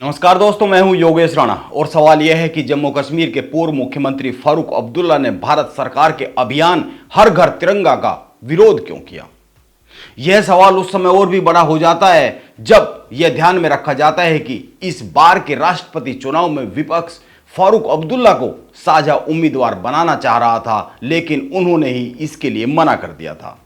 नमस्कार दोस्तों, मैं हूं योगेश राणा और सवाल यह है कि जम्मू कश्मीर के पूर्व मुख्यमंत्री फारूक अब्दुल्ला ने भारत सरकार के अभियान हर घर तिरंगा का विरोध क्यों किया। यह सवाल उस समय और भी बड़ा हो जाता है जब यह ध्यान में रखा जाता है कि इस बार के राष्ट्रपति चुनाव में विपक्ष फारूक अब्दुल्ला को साझा उम्मीदवार बनाना चाह रहा था, लेकिन उन्होंने ही इसके लिए मना कर दिया था।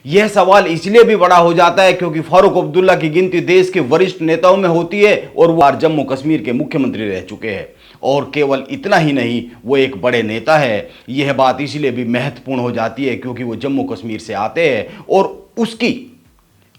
यह सवाल इसलिए भी बड़ा हो जाता है क्योंकि फारूक अब्दुल्ला की गिनती देश के वरिष्ठ नेताओं में होती है और वो जम्मू कश्मीर के मुख्यमंत्री रह चुके हैं। और केवल इतना ही नहीं, वो एक बड़े नेता है। यह बात इसलिए भी महत्वपूर्ण हो जाती है क्योंकि वो जम्मू कश्मीर से आते हैं और उसकी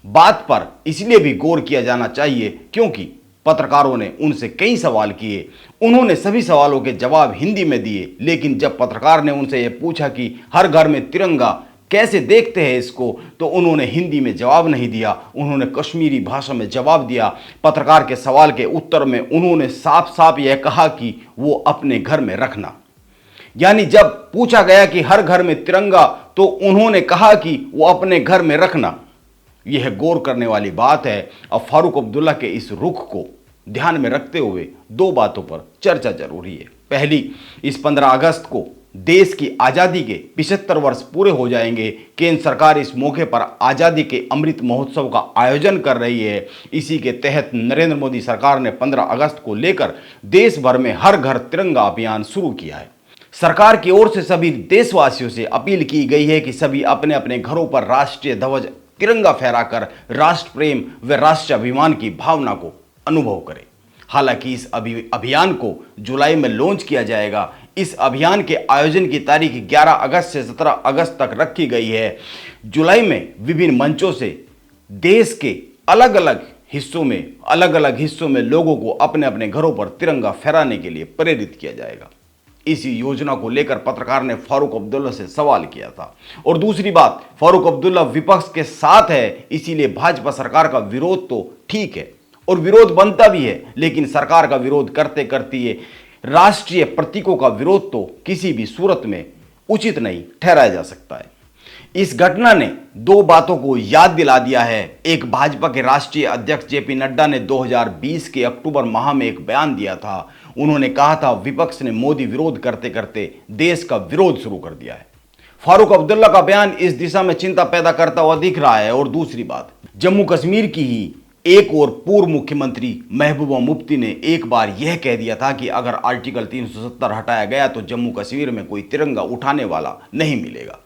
बात पर इसलिए भी गौर किया जाना चाहिए क्योंकि पत्रकारों ने उनसे कई सवाल किए। उन्होंने सभी सवालों के जवाब हिंदी में दिए, लेकिन जब पत्रकार ने उनसे यह पूछा कि हर घर में तिरंगा कैसे देखते हैं इसको, तो उन्होंने हिंदी में जवाब नहीं दिया, उन्होंने कश्मीरी भाषा में जवाब दिया। पत्रकार के सवाल के उत्तर में उन्होंने साफ साफ यह कहा कि वो अपने घर में रखना। यानी जब पूछा गया कि हर घर में तिरंगा, तो उन्होंने कहा कि वो अपने घर में रखना। यह गौर करने वाली बात है। अब फारूक अब्दुल्ला के इस रुख को ध्यान में रखते हुए दो बातों पर चर्चा जरूरी है। पहली, इस 15 अगस्त को देश की आज़ादी के 75 वर्ष पूरे हो जाएंगे। केंद्र सरकार इस मौके पर आज़ादी के अमृत महोत्सव का आयोजन कर रही है। इसी के तहत नरेंद्र मोदी सरकार ने 15 अगस्त को लेकर देश भर में हर घर तिरंगा अभियान शुरू किया है। सरकार की ओर से सभी देशवासियों से अपील की गई है कि सभी अपने अपने घरों पर राष्ट्रीय ध्वज तिरंगा फहराकर राष्ट्र प्रेम व राष्ट्र अभिमान की भावना को अनुभव करें। हालांकि इस अभियान को जुलाई में लॉन्च किया जाएगा। इस अभियान के आयोजन की तारीख 11 अगस्त से 17 अगस्त तक रखी गई है। जुलाई में विभिन्न मंचों से देश के अलग अलग हिस्सों में लोगों को अपने अपने घरों पर तिरंगा फहराने के लिए प्रेरित किया जाएगा। इसी योजना को लेकर पत्रकार ने फारूक अब्दुल्ला से सवाल किया था। और दूसरी बात, फारूक अब्दुल्ला विपक्ष के साथ है, इसीलिए भाजपा सरकार का विरोध तो ठीक है और विरोध बनता भी है, लेकिन सरकार का विरोध करते करते ये राष्ट्रीय प्रतीकों का विरोध तो किसी भी सूरत में उचित नहीं ठहराया जा सकता है। इस घटना ने दो बातों को याद दिला दिया है। एक, भाजपा के राष्ट्रीय अध्यक्ष जेपी नड्डा ने 2020 के अक्टूबर माह में एक बयान दिया था। उन्होंने कहा था विपक्ष ने मोदी विरोध करते करते देश का विरोध शुरू कर दिया है। फारूक अब्दुल्ला का बयान इस दिशा में चिंता पैदा करता हुआ दिख रहा है। और दूसरी बात, जम्मू कश्मीर की ही एक और पूर्व मुख्यमंत्री महबूबा मुफ्ती ने एक बार यह कह दिया था कि अगर आर्टिकल 370 हटाया गया तो जम्मू कश्मीर में कोई तिरंगा उठाने वाला नहीं मिलेगा।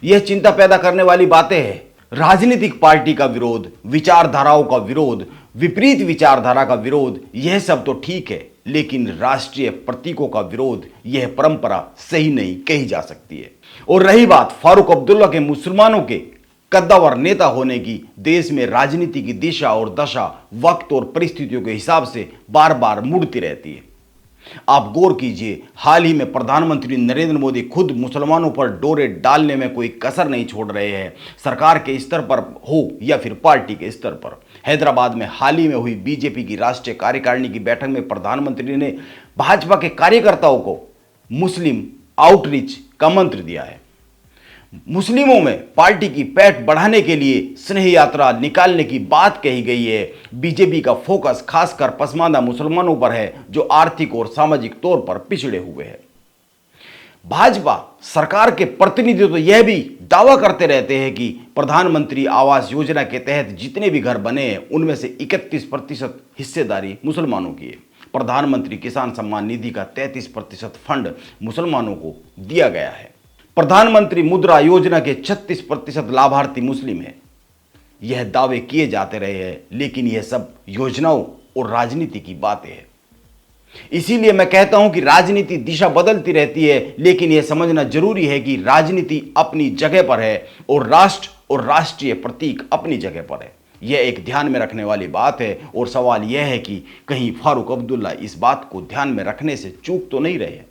यह चिंता पैदा करने वाली बातें हैं। राजनीतिक पार्टी का विरोध, विचारधाराओं का विरोध, विपरीत विचारधारा का विरोध, यह सब तो ठीक है, लेकिन राष्ट्रीय प्रतीकों का विरोध, यह परंपरा सही नहीं कही जा सकती है। और रही बात फारूक अब्दुल्ला के मुसलमानों के कद्दावर नेता होने की, देश में राजनीति की दिशा और दशा वक्त और परिस्थितियों के हिसाब से बार बार मुड़ती रहती है। आप गौर कीजिए, हाल ही में प्रधानमंत्री नरेंद्र मोदी खुद मुसलमानों पर डोरे डालने में कोई कसर नहीं छोड़ रहे हैं, सरकार के स्तर पर हो या फिर पार्टी के स्तर पर। हैदराबाद में हाल ही में हुई बीजेपी की राष्ट्रीय कार्यकारिणी की बैठक में प्रधानमंत्री ने भाजपा के कार्यकर्ताओं को मुस्लिम आउटरीच का मंत्र दिया है। मुस्लिमों में पार्टी की पैठ बढ़ाने के लिए स्नेह यात्रा निकालने की बात कही गई है। बीजेपी का फोकस खासकर पसमानदा मुसलमानों पर है जो आर्थिक और सामाजिक तौर पर पिछड़े हुए हैं। भाजपा सरकार के प्रतिनिधि तो यह भी दावा करते रहते हैं कि प्रधानमंत्री आवास योजना के तहत जितने भी घर बने हैं उनमें से 31% हिस्सेदारी मुसलमानों की है। प्रधानमंत्री किसान सम्मान निधि का 33% फंड मुसलमानों को दिया गया है। प्रधानमंत्री मुद्रा योजना के 36% लाभार्थी मुस्लिम हैं। यह दावे किए जाते रहे हैं, लेकिन यह सब योजनाओं और राजनीति की बातें हैं। इसीलिए मैं कहता हूं कि राजनीति दिशा बदलती रहती है, लेकिन यह समझना जरूरी है कि राजनीति अपनी जगह पर है और राष्ट्र और राष्ट्रीय प्रतीक अपनी जगह पर है। यह एक ध्यान में रखने वाली बात है। और सवाल यह है कि कहीं फारूक अब्दुल्ला इस बात को ध्यान में रखने से चूक तो नहीं रहे।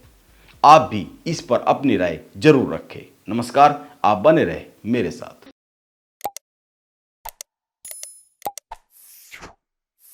आप भी इस पर अपनी राय जरूर रखें। नमस्कार, आप बने रहे मेरे साथ।